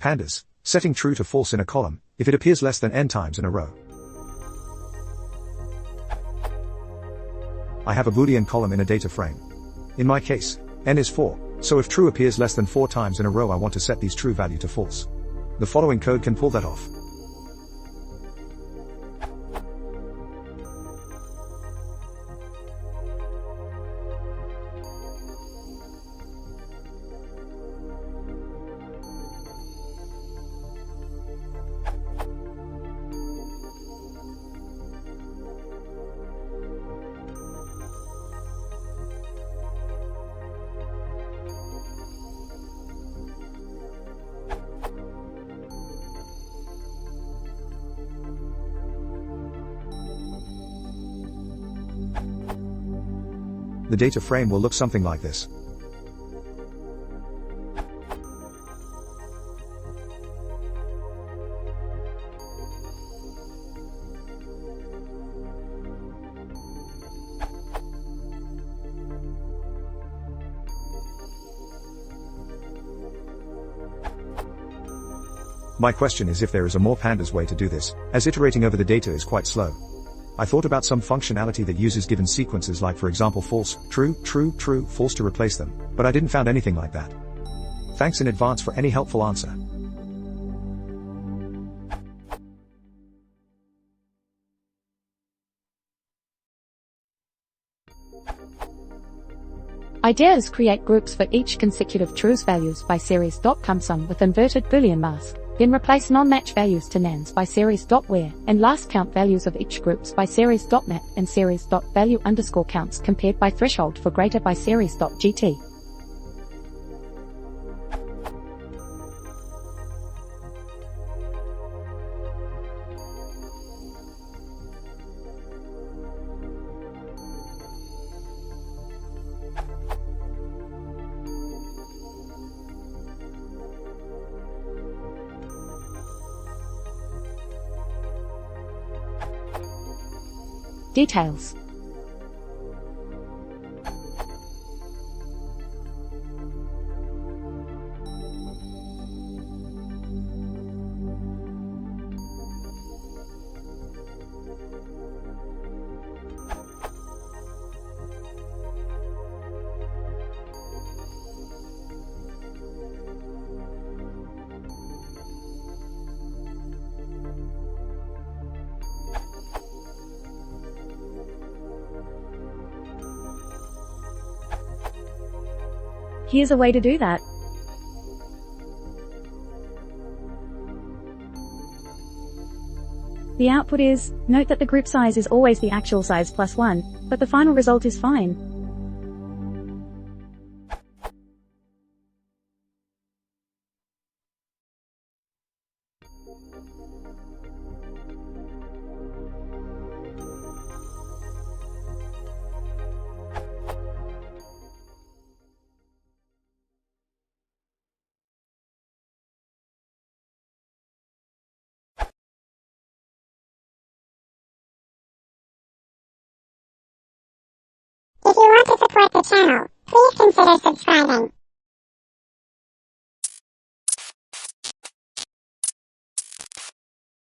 Pandas, setting true to false in a column, if it appears less than n times in a row. I have a Boolean column in a data frame. In my case, n is 4, so if true appears less than 4 times in a row I want to set these true value to false. The following code can pull that off. The data frame will look something like this. My question is if there is a more Pandas way to do this, as iterating over the data is quite slow. I thought about some functionality that uses given sequences like for example false, true, true, true, false to replace them, but I didn't found anything like that. Thanks in advance for any helpful answer. Idea is create groups for each consecutive trues values by series. Come sum with inverted Boolean mask. Then replace non-match values to nans by series. Where, and last count values of each groups by series. Map and series. Value underscore counts compared by threshold for greater by series. Gt. Details. Here's a way to do that. The output is, note that the group size is always the actual size plus 1, but the final result is fine. If you want to support the channel, please consider subscribing.